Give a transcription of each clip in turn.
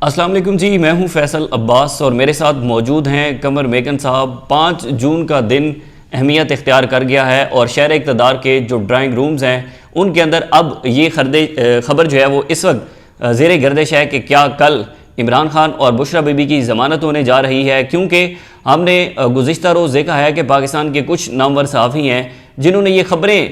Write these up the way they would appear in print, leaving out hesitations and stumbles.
السلام علیکم جی، میں ہوں فیصل عباس اور میرے ساتھ موجود ہیں قمر میکن صاحب۔ 5 جون کا دن اہمیت اختیار کر گیا ہے اور شہر اقتدار کے جو ڈرائنگ رومز ہیں ان کے اندر اب یہ خبر جو ہے وہ اس وقت زیر گردش ہے کہ کیا کل عمران خان اور بشرا بی بی کی ضمانت ہونے جا رہی ہے، کیونکہ ہم نے گزشتہ روز دیکھا ہے کہ پاکستان کے کچھ نامور صحافی ہیں جنہوں نے یہ خبریں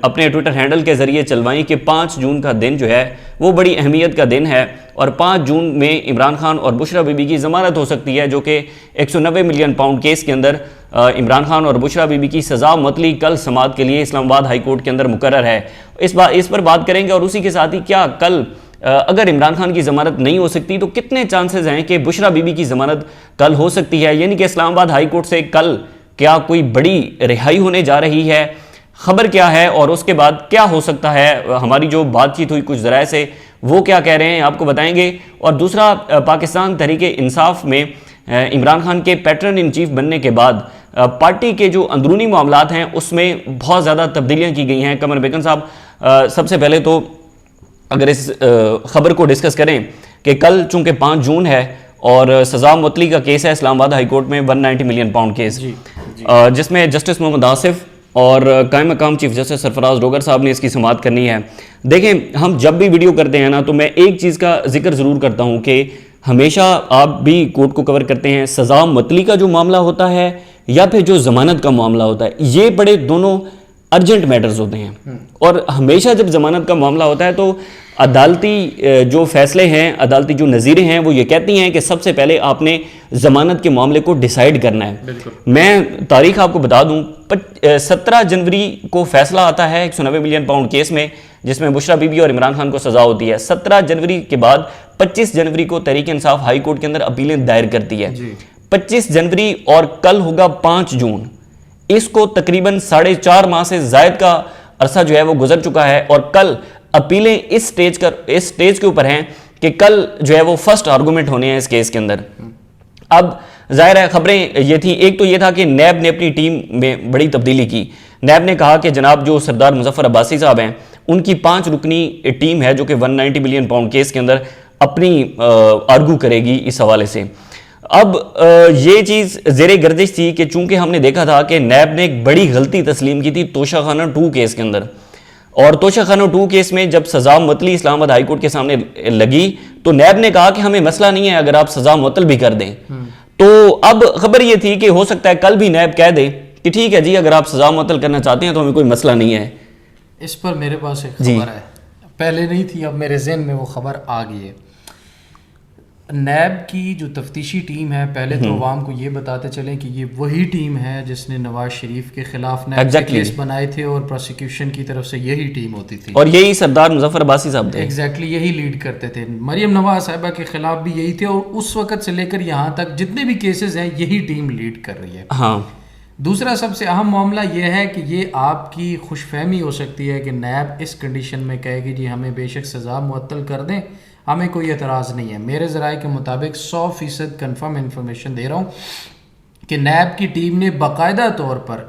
اپنے ٹویٹر ہینڈل کے ذریعے چلوائیں کہ 5 جون کا دن جو ہے وہ بڑی اہمیت کا دن ہے اور 5 جون میں عمران خان اور بشرا بی بی کی ضمانت ہو سکتی ہے، جو کہ 190 ملین پاؤنڈ کیس کے اندر عمران خان اور بشرا بی بی کی سزا معطلی کل سماعت کے لیے اسلام آباد ہائی کورٹ کے اندر مقرر ہے۔ اس پر بات کریں گے اور اسی کے ساتھ ہی کیا کل اگر عمران خان کی ضمانت نہیں ہو سکتی تو کتنے چانسز ہیں کہ بشرا بی بی کی ضمانت کل ہو سکتی ہے، یعنی کہ اسلام آباد ہائی کورٹ سے کل کیا کوئی بڑی رہائی ہونے جا رہی ہے، خبر کیا ہے اور اس کے بعد کیا ہو سکتا ہے۔ ہماری جو بات چیت ہوئی کچھ ذرائع سے وہ کیا کہہ رہے ہیں آپ کو بتائیں گے، اور دوسرا پاکستان تحریک انصاف میں عمران خان کے پیٹرن ان چیف بننے کے بعد پارٹی کے جو اندرونی معاملات ہیں اس میں بہت زیادہ تبدیلیاں کی گئی ہیں۔ قمر بیگم صاحب، سب سے پہلے تو اگر اس خبر کو ڈسکس کریں کہ کل چونکہ 5 جون ہے اور سزا معطلی کا کیس ہے اسلام آباد ہائی کورٹ میں 190 ملین پاؤنڈ کیس، جس میں جسٹس محمد آصف اور قائم مقام چیف جسٹس سرفراز ڈوگر صاحب نے اس کی سماعت کرنی ہے۔ دیکھیں، ہم جب بھی ویڈیو کرتے ہیں نا تو میں ایک چیز کا ذکر ضرور کرتا ہوں کہ ہمیشہ آپ بھی کورٹ کو کور کرتے ہیں، سزا معطلی کا جو معاملہ ہوتا ہے یا پھر جو ضمانت کا معاملہ ہوتا ہے، یہ بڑے دونوں ارجنٹ میٹرز ہوتے ہیں، اور ہمیشہ جب ضمانت کا معاملہ ہوتا ہے تو عدالتی جو فیصلے ہیں، عدالتی جو نظیریں ہیں وہ یہ کہتی ہیں کہ سب سے پہلے آپ نے ضمانت کے معاملے کو ڈیسائیڈ کرنا ہے۔ میں تاریخ آپ کو بتا دوں، 17 جنوری کو فیصلہ آتا ہے 190 ملین پاؤنڈ کیس میں، جس میں بشرا بی بی اور عمران خان کو سزا ہوتی ہے۔ 17 جنوری کے بعد 25 جنوری کو تحریک انصاف ہائی کورٹ کے اندر اپیلیں دائر کرتی ہے۔ 25 جنوری اور کل ہوگا 5 جون، اس کو تقریباً 4.5 ماہ سے زائد کا عرصہ جو ہے وہ گزر چکا ہے، اور کل اپیلیں اس سٹیج کے اوپر ہیں کہ کل جو ہے وہ فرسٹ آرگومنٹ ہونے ہیں اس کیس کے اندر۔ اب ظاہر ہے خبریں یہ تھی، ایک تو یہ تھا کہ نیب نے اپنی ٹیم میں بڑی تبدیلی کی۔ نیب نے کہا کہ جناب جو سردار مظفر عباسی صاحب ہیں ان کی 5 رکنی ٹیم ہے جو کہ 190 ملین پاؤنڈ کیس کے اندر اپنی آرگو کرے گی اس حوالے سے۔ اب یہ چیز زیر گردش تھی کہ چونکہ ہم نے دیکھا تھا کہ نیب نے ایک بڑی غلطی تسلیم کی تھی توشہ خانہ 2 کیس کے اندر، اور توشہ خانہ 2 کیس میں جب سزا معطلی اسلام آباد ہائی کورٹ کے سامنے لگی تو نیب نے کہا کہ ہمیں مسئلہ نہیں ہے اگر آپ سزا معطل بھی کر دیں۔ تو اب خبر یہ تھی کہ ہو سکتا ہے کل بھی نیب کہہ دے کہ ٹھیک ہے جی، اگر آپ سزا معطل کرنا چاہتے ہیں تو ہمیں کوئی مسئلہ نہیں ہے۔ اس پر میرے پاس ایک خبر ہے، پہلے نہیں تھی، اب میرے ذہن میں وہ خبر آ گئی ہے۔ نیب کی جو تفتیشی ٹیم ہے، پہلے تو عوام کو یہ بتاتے چلیں کہ یہ وہی ٹیم ہے جس نے نواز شریف کے خلاف نیب کے کیس بنائے تھے، اور پروسیکیوشن کی طرف سے یہی ٹیم ہوتی تھی، اور یہی سردار مظفر عباسی صاحب تھے، ایگزیکٹلی یہی لیڈ کرتے تھے۔ مریم نواز صاحبہ کے خلاف بھی یہی تھے، اور اس وقت سے لے کر یہاں تک جتنے بھی کیسز ہیں یہی ٹیم لیڈ کر رہی ہے۔ ہاں، دوسرا سب سے اہم معاملہ یہ ہے کہ یہ آپ کی خوش فہمی ہو سکتی ہے کہ نیب اس کنڈیشن میں کہے گی جی ہمیں بے شک سزا معطل کر دیں، ہمیں کوئی اعتراض نہیں ہے۔ میرے ذرائع کے مطابق 100% کنفرم انفارمیشن دے رہا ہوں کہ نیب کی ٹیم نے باقاعدہ طور پر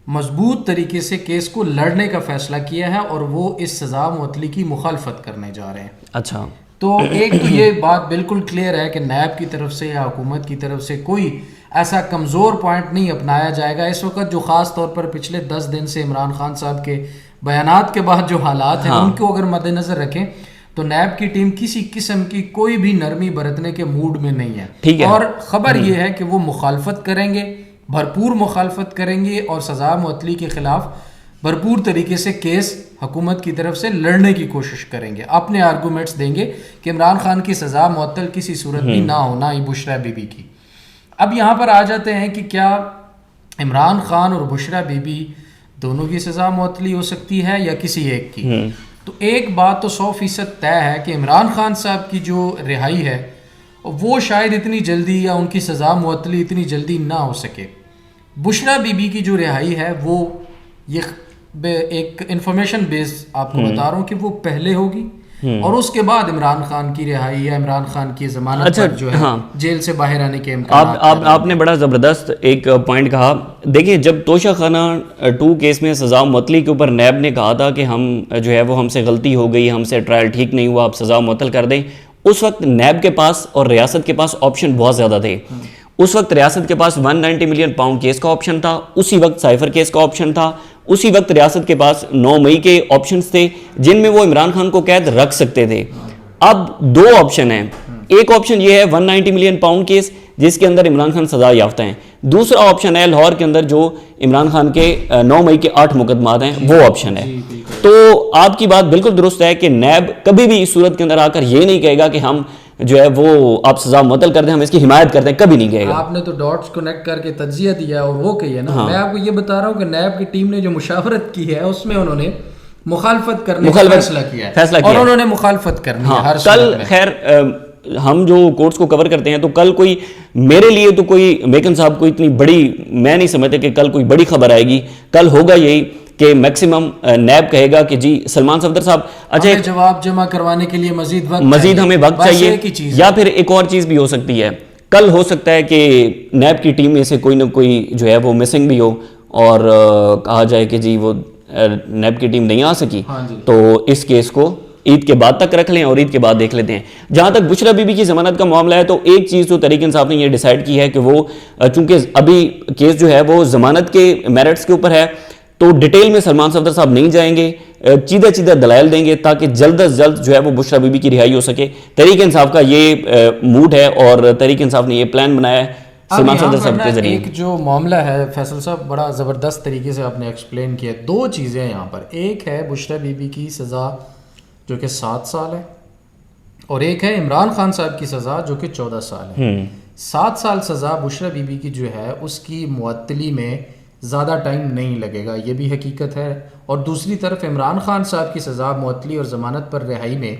مضبوط طریقے سے کیس کو لڑنے کا فیصلہ کیا ہے، اور وہ اس سزا معطلی کی مخالفت کرنے جا رہے ہیں۔ اچھا، تو ایک تو یہ بات بالکل کلیئر ہے کہ نیب کی طرف سے یا حکومت کی طرف سے کوئی ایسا کمزور پوائنٹ نہیں اپنایا جائے گا اس وقت، جو خاص طور پر پچھلے 10 دن سے عمران خان صاحب کے بیانات کے بعد جو حالات ہیں ان کو اگر مد نظر رکھیں تو نیب کی ٹیم کسی قسم کی کوئی بھی نرمی برتنے کے موڈ میں نہیں ہے، اور خبر یہ ہے کہ وہ مخالفت کریں گے، بھرپور مخالفت کریں گے، اور سزا معطلی کے خلاف بھرپور طریقے سے کیس حکومت کی طرف سے لڑنے کی کوشش کریں گے، اپنے آرگومنٹس دیں گے کہ عمران خان کی سزا معطل کسی صورت بھی نہ ہونا، یہ بشرا بی بی کی۔ اب یہاں پر آ جاتے ہیں کہ کیا عمران خان اور بشرا بی بی دونوں کی سزا معطلی ہو سکتی ہے یا کسی ایک کی؟ تو ایک بات تو 100% طے ہے کہ عمران خان صاحب کی جو رہائی ہے وہ شاید اتنی جلدی یا ان کی سزا معطلی اتنی جلدی نہ ہو سکے۔ بشرا بی بی کی جو رہائی ہے وہ یہ ایک انفارمیشن بیس آپ کو بتا رہا ہوں کہ وہ پہلے ہوگی، اور اس کے بعد عمران خان کی رہائی یا عمران خان کی ضمانت پر جو ہے جیل سے باہر آنے کے امکانات۔ آپ نے بڑا زبردست ایک پوائنٹ کہا۔ دیکھیں، جب توشہ خانہ 2 کیس میں سزا معطلی کے اوپر نیب نے کہا تھا کہ ہم جو ہے وہ ہم سے غلطی ہو گئی، ہم سے ٹرائل ٹھیک نہیں ہوا، آپ سزا معطل کر دیں، اس وقت نیب کے پاس اور ریاست کے پاس آپشن بہت زیادہ تھے. اس وقت ریاست کے پاس 190 ملین پاؤنڈ کیس کا آپشن تھا, اسی وقت سائفر کیس کا آپشن تھا, اسی وقت ریاست کے پاس 9 مئی کے آپشنز تھے جن میں وہ عمران خان کو قید رکھ سکتے تھے. اب 2 آپشن ہیں. ایک آپشن یہ ہے 190 ملین پاؤنڈ کیس جس کے اندر عمران خان سزا یافتہ ہیں. دوسرا آپشن ہے لاہور کے اندر جو عمران خان کے 9 مئی کے 8 مقدمات ہیں, وہ آپشن ہے. تو آپ کی بات بالکل درست ہے کہ نیب کبھی بھی اس صورت کے اندر آ کر یہ نہیں کہے گا کہ ہم جو ہے وہ آپ سزا معطل کر دیں, ہم اس کی حمایت کرتے ہیں, کبھی نہیں کہے گا. آپ نے تو ڈاٹس کنیکٹ کر کے تجزیہ دیا اور وہ کہی ہے نا. میں آپ کو یہ بتا رہا ہوں کہ نیب کی ٹیم نے جو مشاورت کی ہے اس میں انہوں نے مخالفت کرنے کا فیصلہ کیا ہے اور انہوں نے مخالفت کرنی ہے ہر کل. خیر ہم جو کورٹس کو کور کرتے ہیں تو کل کوئی میرے لیے تو کوئی میکن صاحب کو اتنی بڑی میں نہیں سمجھتا کہ کل کوئی بڑی خبر آئے گی. کل ہوگا یہی کہ میکسیمم نیب کہے گا کہ جی سلمان صفدر صاحب اچھا جواب جمع کروانے کے لیے مزید ہمیں وقت چاہیے, یا پھر ایک اور چیز بھی ہو سکتی ہے. کل ہو سکتا ہے کہ نیب کی ٹیم میں سے کوئی نہ کوئی جو ہے وہ مسنگ بھی ہو اور کہا جائے کہ جی وہ نیب کی ٹیم نہیں آ سکی, تو اس کیس کو عید کے بعد تک رکھ لیں اور عید کے بعد دیکھ لیتے ہیں. جہاں تک بشرا بی بی کی ضمانت کا معاملہ ہے تو ایک چیز تو تحریک انصاف نے یہ ڈیسائیڈ کی ہے کہ وہ چونکہ ابھی کیس جو ہے وہ ضمانت کے میرٹس کے اوپر ہے تو ڈیٹیل میں سلمان صفدر صاحب نہیں جائیں گے, چیدہ دلائل دیں گے تاکہ جلد از جلد جو ہے وہ بشرا بی بی کی رہائی ہو سکے. تحریک انصاف کا یہ موڈ ہے اور تحریک انصاف نے یہ پلان بنایا ہے سلمان صفدر صاحب کے ذریعے. ایک جو معاملہ ہے فیصل صاحب بڑا زبردست طریقے سے آپ نے ایکسپلین کیا. 2 چیزیں یہاں پر, ایک ہے بشرا بی بی کی سزا جو کہ 7 سال ہے اور ایک ہے عمران خان صاحب کی سزا جو کہ 14 سال ہے. 7 سال سزا بشرا بی بی کی جو ہے اس کی معطلی میں زیادہ ٹائم نہیں لگے گا, یہ بھی حقیقت ہے. اور دوسری طرف عمران خان صاحب کی سزا معطلی اور ضمانت پر رہائی میں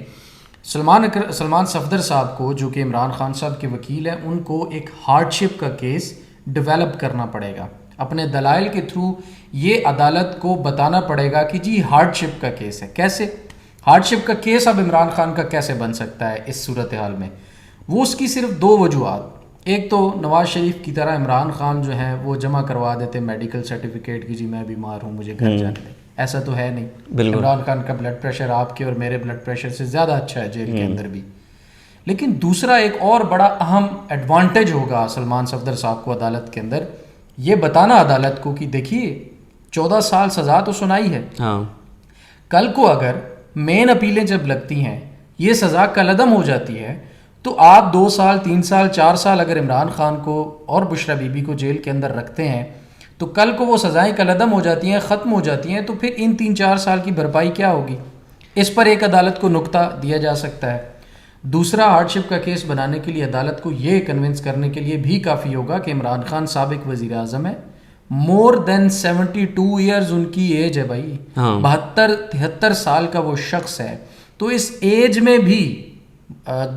سلمان صفدر صاحب کو جو کہ عمران خان صاحب کے وکیل ہیں ان کو ایک ہارڈ شپ کا کیس ڈیولپ کرنا پڑے گا. اپنے دلائل کے تھرو یہ عدالت کو بتانا پڑے گا کہ جی ہارڈ شپ کا کیس ہے. کیسے ہارڈ شپ کا کیس اب عمران خان کا کیسے بن سکتا ہے اس صورتحال میں؟ وہ اس کی صرف 2 وجوہات. ایک تو نواز شریف کی طرح عمران خان جو ہے وہ جمع کروا دیتے میڈیکل سرٹیفکیٹ کی جی میں بیمار ہوں مجھے گھر جانے دیں. ایسا تو ہے نہیں. عمران خان کا بلڈ پریشر آپ کے اور میرے بلڈ پریشر سے زیادہ اچھا ہے جیل کے اندر بھی. لیکن دوسرا ایک اور بڑا اہم ایڈوانٹیج ہوگا سلمان صفدر صاحب کو عدالت کے اندر, یہ بتانا عدالت کو کہ دیکھیے 14 سال سزا تو سنائی ہے, کل کو اگر مین اپیلیں جب لگتی ہیں یہ سزا کالعدم ہو جاتی ہے تو آپ 2 سال 3 سال 4 سال اگر عمران خان کو اور بشرا بی بی کو جیل کے اندر رکھتے ہیں تو کل کو وہ سزائیں کالعدم ہو جاتی ہیں, ختم ہو جاتی ہیں, تو پھر ان 3-4 سال کی بھرپائی کیا ہوگی؟ اس پر ایک عدالت کو نقطہ دیا جا سکتا ہے. دوسرا ہارڈ شپ کا کیس بنانے کے لیے عدالت کو یہ کنونس کرنے کے لیے بھی کافی ہوگا کہ عمران خان سابق وزیر اعظم ہے, مور دین 72 ایئرز ان کی ایج ہے بھائی, 72-73 سال کا وہ شخص ہے. تو اس ایج میں بھی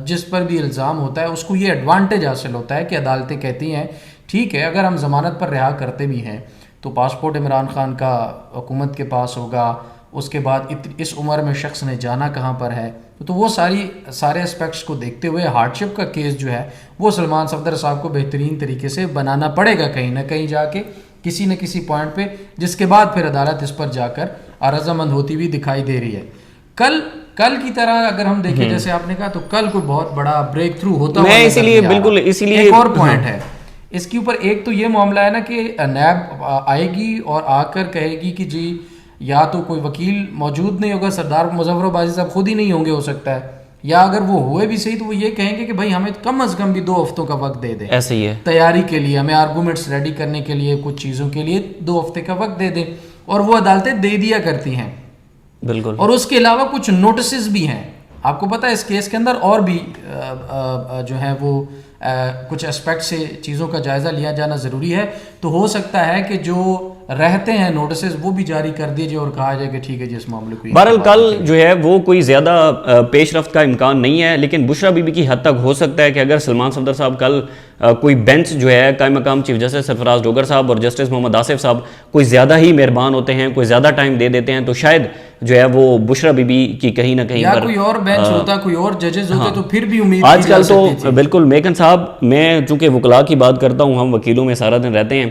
جس پر بھی الزام ہوتا ہے اس کو یہ ایڈوانٹیج حاصل ہوتا ہے کہ عدالتیں کہتی ہیں ٹھیک ہے اگر ہم ضمانت پر رہا کرتے بھی ہیں تو پاسپورٹ عمران خان کا حکومت کے پاس ہوگا, اس کے بعد اس عمر میں شخص نے جانا کہاں پر ہے, تو وہ سارے اسپیکٹس کو دیکھتے ہوئے ہارڈ شپ کا کیس جو ہے وہ سلمان صفدر صاحب کو بہترین طریقے سے بنانا پڑے گا کہیں نہ کہیں جا کے کسی نہ کسی پوائنٹ پہ, جس کے بعد پھر عدالت اس پر جا کر رضامند ہوتی ہوئی دکھائی دے رہی ہے. کل کی طرح اگر ہم دیکھیں جیسے آپ نے کہا تو کل کوئی بہت بڑا بریک تھرو ہوتا ہے. میں اسی لیے ایک اور پوائنٹ ہے اس کے اوپر, ایک تو یہ معاملہ ہے نا کہ نیب آئے گی اور آ کر کہے گی کہ جی یا تو کوئی وکیل موجود نہیں ہوگا, سردار مظفر بازی صاحب خود ہی نہیں ہوں گے ہو سکتا ہے, یا اگر وہ ہوئے بھی صحیح تو وہ یہ کہیں گے کہ بھائی ہمیں کم از کم بھی 2 ہفتوں کا وقت دے دیں, ایسے ہی ہے تیاری کے لیے, ہمیں آرگومنٹس ریڈی کرنے کے لیے کچھ چیزوں کے لیے 2 ہفتے کا وقت دے دیں, اور وہ عدالتیں دے دیا کرتی ہیں. بالکل. اور اس کے علاوہ کچھ نوٹسز بھی ہیں, آپ کو پتہ ہے اس کیس کے اندر اور بھی جو ہے وہ کچھ اسپیکٹ سے چیزوں کا جائزہ لیا جانا ضروری ہے. تو ہو سکتا ہے کہ جو رہتے ہیں نوٹسز وہ بھی جاری کر دیجیے اور کہا جائے کہ ٹھیک ہے جس معاملے کو. بہرحال کل جو ہے وہ کوئی زیادہ پیش رفت کا امکان نہیں ہے, لیکن بشرا بی بی کی حد تک ہو سکتا ہے کہ اگر سلمان صفدر صاحب کل کوئی بینچ جو ہے قائم مقام چیف جسٹس سرفراز ڈوگر صاحب اور جسٹس محمد آصف صاحب کوئی زیادہ ہی مہربان ہوتے ہیں, کوئی زیادہ ٹائم دے دیتے ہیں, تو شاید جو ہے وہ بشرا بی بی کی کہیں نہ کہیں پر کوئی اور بینچ ہوتا, کوئی اور ججز ہوتے تو پھر بھی امید آج کل تو بالکل. میکن صاحب میں چونکہ وکلاء کی بات کرتا ہوں, ہم وکیلوں میں سارا دن رہتے ہیں,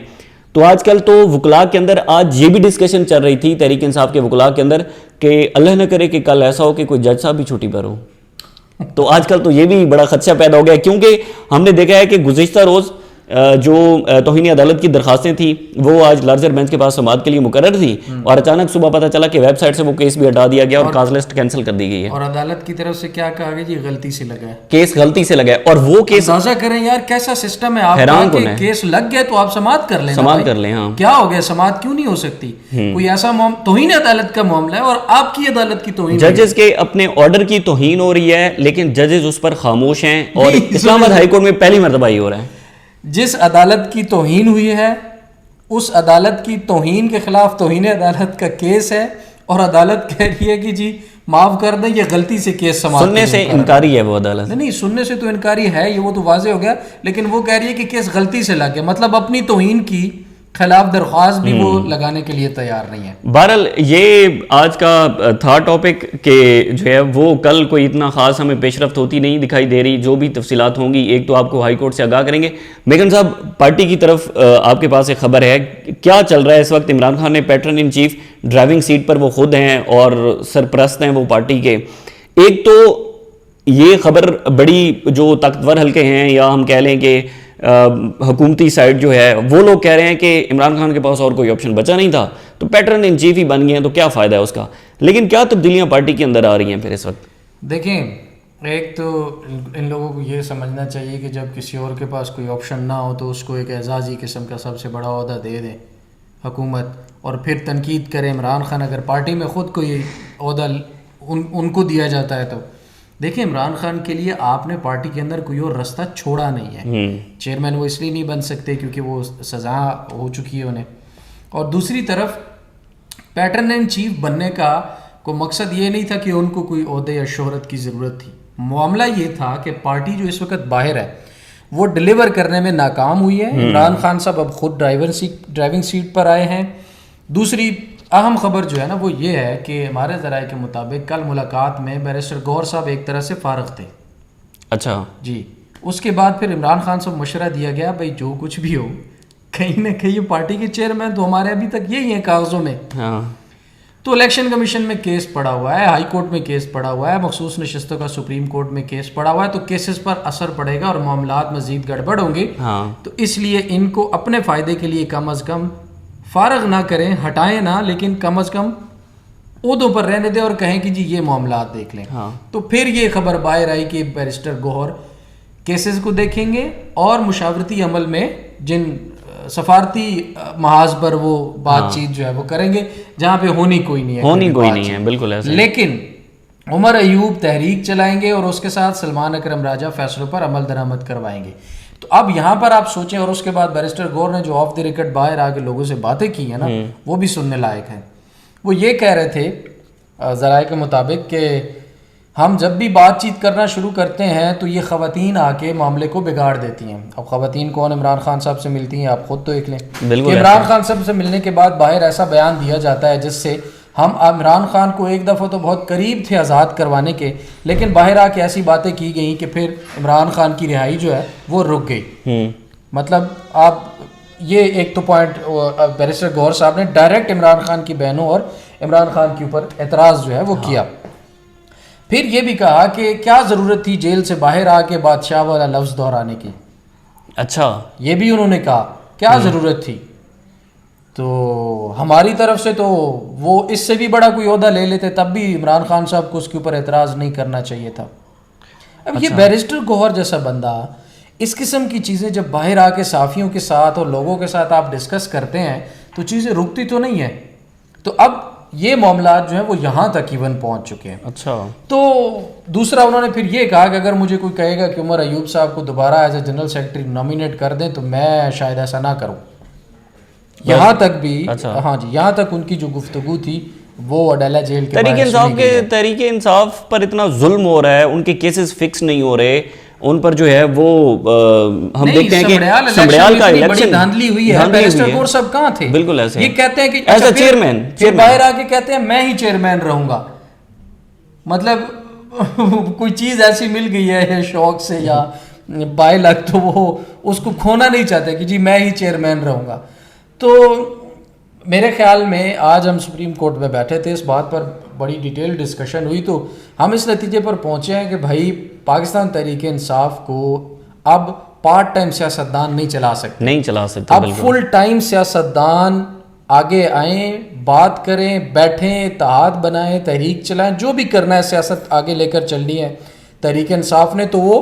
تو آج کل تو وکلاء کے اندر آج یہ بھی ڈسکشن چل رہی تھی تحریک انصاف کے وکلاء کے اندر کہ اللہ نہ کرے کہ کل ایسا ہو کہ کوئی جج صاحب بھی چھٹی پر ہو. تو آج کل تو یہ بھی بڑا خدشہ پیدا ہو گیا، کیونکہ ہم نے دیکھا ہے کہ گزشتہ روز جو توہین عدالت کی درخواستیں تھیں وہ آج لارجر بینچ کے پاس سماعت کے لیے مقرر تھی، اور اچانک صبح پتہ چلا کہ ویب سائٹ سے وہ کیس بھی ہٹا دیا گیا اور کاز لسٹ کینسل کر دی گئی ہے، اور عدالت کی طرف سے کیا کہا گیا جی غلطی سے لگا ہے، کیس غلطی سے لگا ہے، اور وہ کیس اندازہ کریں یار کیسا سسٹم ہے آپ حیران کا کن کہ ہے۔ کیس لگ گیا تو آپ سماعت کر لیں، سماعت کر لیں، ہاں کیا ہو گیا، سماعت کیوں نہیں ہو سکتی؟ کوئی ایسا توہین عدالت کا معاملہ ہے اور آپ کی عدالت کی توہین، ججز کے اپنے آرڈر کی توہین ہو رہی ہے لیکن ججز اس پر خاموش ہیں، اور اسلام آباد ہائی کورٹ میں پہلی مرتبہ یہ ہو رہا ہے۔ جس عدالت کی توہین ہوئی ہے اس عدالت کی توہین کے خلاف توہین عدالت کا کیس ہے، اور عدالت کہہ رہی ہے کہ جی معاف کر دیں یہ غلطی سے کیس سماعت سننے سے انکاری ہے وہ عدالت، نہیں سننے سے تو انکاری ہے، یہ وہ تو واضح ہو گیا، لیکن وہ کہہ رہی ہے کہ کیس غلطی سے لگ گیا، مطلب اپنی توہین کی خلاف درخواست بھی وہ لگانے کے لیے تیار نہیں ہے۔ بہرحال یہ آج کا تھا ٹاپک کہ جو ہے وہ کل کوئی اتنا خاص ہمیں پیش رفت ہوتی نہیں دکھائی دے رہی، جو بھی تفصیلات ہوں گی ایک تو آپ کو ہائی کورٹ سے آگاہ کریں گے۔ میگن صاحب پارٹی کی طرف آپ کے پاس ایک خبر ہے، کیا چل رہا ہے اس وقت؟ عمران خان نے patron in chief driving seat پر وہ خود ہیں اور سرپرست ہیں وہ پارٹی کے، ایک تو یہ خبر بڑی جو طاقتور حلقے ہیں یا ہم کہہ لیں کہ حکومتی سائڈ جو ہے وہ لوگ کہہ رہے ہیں کہ عمران خان کے پاس اور کوئی آپشن بچا نہیں تھا تو پیٹرن ان چیف ہی بن گئے ہیں، تو کیا فائدہ ہے اس کا؟ لیکن کیا تبدیلیاں پارٹی کے اندر آ رہی ہیں پھر اس وقت؟ دیکھیں ایک تو ان لوگوں کو یہ سمجھنا چاہیے کہ جب کسی اور کے پاس کوئی آپشن نہ ہو تو اس کو ایک اعزازی قسم کا سب سے بڑا عہدہ دے دیں حکومت، اور پھر تنقید کرے عمران خان اگر پارٹی میں خود کوئی عہدہ ان کو دیا جاتا ہے تو۔ دیکھیں عمران خان کے لیے آپ نے پارٹی کے اندر کوئی اور رستہ چھوڑا نہیں ہے، چیئرمین وہ اس لیے نہیں بن سکتے کیونکہ وہ سزا ہو چکی ہے انہیں، اور دوسری طرف پیٹرن ان چیف بننے کا کوئی مقصد یہ نہیں تھا کہ ان کو کوئی عہدے یا شہرت کی ضرورت تھی، معاملہ یہ تھا کہ پارٹی جو اس وقت باہر ہے وہ ڈیلیور کرنے میں ناکام ہوئی ہے۔ عمران خان صاحب اب خود ڈرائیونگ سیٹ پر آئے ہیں۔ دوسری اہم خبر جو ہے نا وہ یہ ہے کہ ہمارے ذرائع کے مطابق کل ملاقات میں بیرسٹر گوہر صاحب ایک طرح سے فارغ تھے۔ اچھا جی، اس کے بعد پھر عمران خان صاحب مشورہ دیا گیا بھائی جو کچھ بھی ہو کہیں نہ کہیں پارٹی کے چیئرمین تو ہمارے ابھی تک یہی ہیں کاغذوں میں، ہاں، تو الیکشن کمیشن میں کیس پڑا ہوا ہے، ہائی کورٹ میں کیس پڑا ہوا ہے، مخصوص نشستوں کا سپریم کورٹ میں کیس پڑا ہوا ہے، تو کیسز پر اثر پڑے گا اور معاملات مزید گڑبڑ ہوں گے، تو اس لیے ان کو اپنے فائدے کے لیے کم از کم فارغ نہ کریں، ہٹائیں نہ، لیکن کم از کم عہدوں پر رہنے دیں اور کہیں کہ جی یہ معاملات دیکھ لیں۔ تو پھر یہ خبر باہر آئی کہ بیرسٹر گوہر کیسز کو دیکھیں گے اور مشاورتی عمل میں جن سفارتی محاذ پر وہ بات چیت جو ہے وہ کریں گے جہاں پہ ہونی کوئی نہیں ہے، بالکل ایسے۔ لیکن عمر ایوب تحریک چلائیں گے اور اس کے ساتھ سلمان اکرم راجہ فیصلوں پر عمل درآمد کروائیں گے۔ تو اب یہاں پر آپ سوچیں، اور اس کے بعد بیرسٹر گوہر نے جو آف دی ریکارڈ باہر آ کے لوگوں سے باتیں کی ہیں نا وہ بھی سننے لائق ہیں۔ وہ یہ کہہ رہے تھے ذرائع کے مطابق کہ ہم جب بھی بات چیت کرنا شروع کرتے ہیں تو یہ خواتین آ کے معاملے کو بگاڑ دیتی ہیں۔ اب خواتین کون؟ عمران خان صاحب سے ملتی ہیں، آپ خود تو دیکھ لیں کہ عمران خان صاحب سے ملنے کے بعد باہر ایسا بیان دیا جاتا ہے جس سے ہم عمران خان کو ایک دفعہ تو بہت قریب تھے آزاد کروانے کے، لیکن باہر آ کے ایسی باتیں کی گئیں کہ پھر عمران خان کی رہائی جو ہے وہ رک گئی۔ مطلب آپ یہ ایک تو پوائنٹ بیرسٹر گوہر صاحب نے ڈائریکٹ عمران خان کی بہنوں اور عمران خان کے اوپر اعتراض جو ہے وہ کیا۔ پھر یہ بھی کہا کہ کیا ضرورت تھی جیل سے باہر آ کے بادشاہ والا لفظ دہرانے کی۔ اچھا، یہ بھی انہوں نے کہا کیا ضرورت تھی؟ تو ہماری طرف سے تو وہ اس سے بھی بڑا کوئی عہدہ لے لیتے تب بھی عمران خان صاحب کو اس کے اوپر اعتراض نہیں کرنا چاہیے تھا۔ اب یہ بیرسٹر گوہر جیسا بندہ اس قسم کی چیزیں جب باہر آ کے صحافیوں کے ساتھ اور لوگوں کے ساتھ آپ ڈسکس کرتے ہیں تو چیزیں رکتی تو نہیں ہیں۔ تو اب یہ معاملات جو ہیں وہ یہاں تک ایون پہنچ چکے ہیں۔ اچھا، تو دوسرا انہوں نے پھر یہ کہا کہ اگر مجھے کوئی کہے گا کہ عمر ایوب صاحب کو دوبارہ as a general secretary nominate کر دیں تو میں شاید ایسا نہ کروں۔ یہاں تک بھی ہاں جی، یہاں تک ان کی جو گفتگو تھی وہ اڈیلا جیل کے تحریک انصاف پر اتنا ظلم ہو رہا ہے، ان کے کیسز فکس نہیں ہو رہے، ان پر جو ہے وہ ہم دیکھتے ہیں کہ سمڑیال کا الیکشن دھاندلی ہوئی ہے۔ بیرسٹر گوہر صاحب کہاں تھے؟ بالکل ایسے یہ کہتے ہیں کہ ایز اے چیئرمین باہر آ کے کہتے ہیں میں ہی چیئرمین رہوں گا، مطلب کوئی چیز ایسی مل گئی ہے شوق سے یا بائی لک تو وہ اس کو کھونا نہیں چاہتے کہ جی میں ہی چیئرمین رہوں گا۔ تو میرے خیال میں آج ہم سپریم کورٹ میں بیٹھے تھے، اس بات پر بڑی ڈیٹیل ڈسکشن ہوئی تو ہم اس نتیجے پر پہنچے ہیں کہ بھائی پاکستان تحریک انصاف کو اب پارٹ ٹائم سیاستدان نہیں چلا سکتے، نہیں چلا سکتے، اب فل ٹائم سیاستدان آگے آئیں، بات کریں، بیٹھیں، اتحاد بنائیں، تحریک چلائیں، جو بھی کرنا ہے سیاست آگے لے کر چلنی ہے تحریک انصاف نے، تو وہ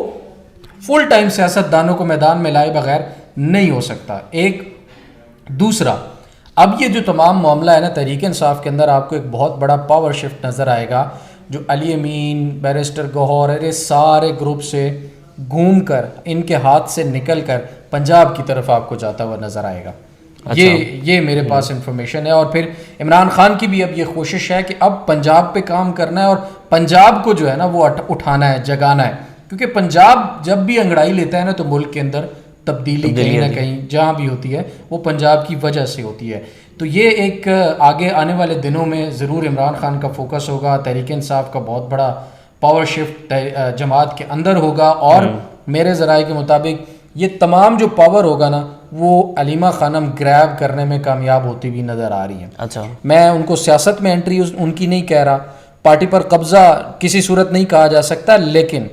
فل ٹائم سیاستدانوں کو میدان میں لائے بغیر نہیں ہو سکتا۔ ایک دوسرا، اب یہ جو تمام معاملہ ہے نا تحریک انصاف کے اندر، آپ کو ایک بہت بڑا پاور شفٹ نظر آئے گا، جو علی امین، بیرسٹر گوہر، یہ سارے گروپ سے گھوم کر ان کے ہاتھ سے نکل کر پنجاب کی طرف آپ کو جاتا ہوا نظر آئے گا۔ یہ میرے پاس انفارمیشن ہے۔ اور پھر عمران خان کی بھی اب یہ کوشش ہے کہ اب پنجاب پہ کام کرنا ہے اور پنجاب کو جو ہے نا وہ اٹھانا ہے، جگانا ہے، کیونکہ پنجاب جب بھی انگڑائی لیتا ہے نا تو ملک کے اندر تبدیلی کہیں نہ کہیں جہاں بھی ہوتی ہے وہ پنجاب کی وجہ سے ہوتی ہے۔ تو یہ ایک آگے آنے والے دنوں میں ضرور عمران خان کا فوکس ہوگا، تحریک انصاف کا بہت بڑا پاور شفٹ جماعت کے اندر ہوگا، اور میرے ذرائع کے مطابق یہ تمام جو پاور ہوگا نا وہ علیمہ خانم گریب کرنے میں کامیاب ہوتی ہوئی نظر آ رہی ہیں۔ اچھا، میں ان کو سیاست میں انٹری ان کی نہیں کہہ رہا، پارٹی پر قبضہ کسی صورت نہیں کہا جا سکتا، لیکن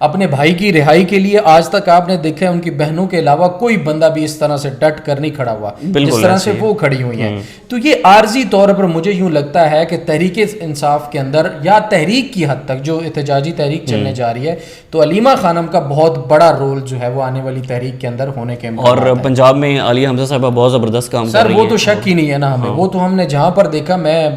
اپنے بھائی کی رہائی کے لیے آج تک آپ نے دیکھا ہے ان کی بہنوں کے علاوہ کوئی بندہ بھی اس طرح سے ڈٹ کر نہیں کھڑا ہوا جس طرح سے وہ کھڑی ہوئی ہیں۔ تو یہ عارضی طور پر مجھے یوں لگتا ہے کہ تحریک انصاف کے اندر یا تحریک کی حد تک جو احتجاجی تحریک چلنے جا رہی ہے تو علیمہ خانم کا بہت بڑا رول جو ہے وہ آنے والی تحریک کے اندر ہونے کے اور پنجاب میں عالیہ حمزہ صاحبہ بہت زبردست کام کر رہی ہیں۔ سر وہ تو شک ہی نہیں ہے نا ہمیں، وہ تو ہم نے جہاں پر دیکھا، میں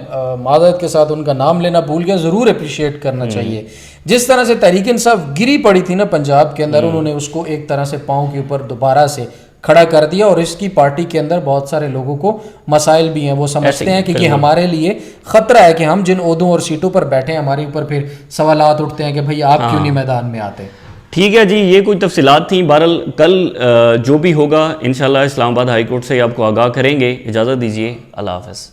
معذرت کے ساتھ ان کا نام لینا بھول گیا، ضرور اپریشیٹ کرنا چاہیے جس طرح سے تحریک انصاف گری پڑی تھی نا پنجاب کے اندر، انہوں نے اس کو ایک طرح سے پاؤں کے اوپر دوبارہ سے کھڑا کر دیا، اور اس کی پارٹی کے اندر بہت سارے لوگوں کو مسائل بھی ہیں، وہ سمجھتے ہیں کہ یہ ہمارے لیے خطرہ ہے کہ ہم جن عہدوں اور سیٹوں پر بیٹھے ہیں ہمارے اوپر پھر سوالات اٹھتے ہیں کہ بھئی آپ کیوں نہیں میدان میں آتے۔ ٹھیک ہے جی، یہ کوئی تفصیلات تھیں، بہرحال کل جو بھی ہوگا انشاءاللہ اسلام آباد ہائی کورٹ سے آپ کو آگاہ کریں گے۔ اجازت دیجیے، اللہ حافظ۔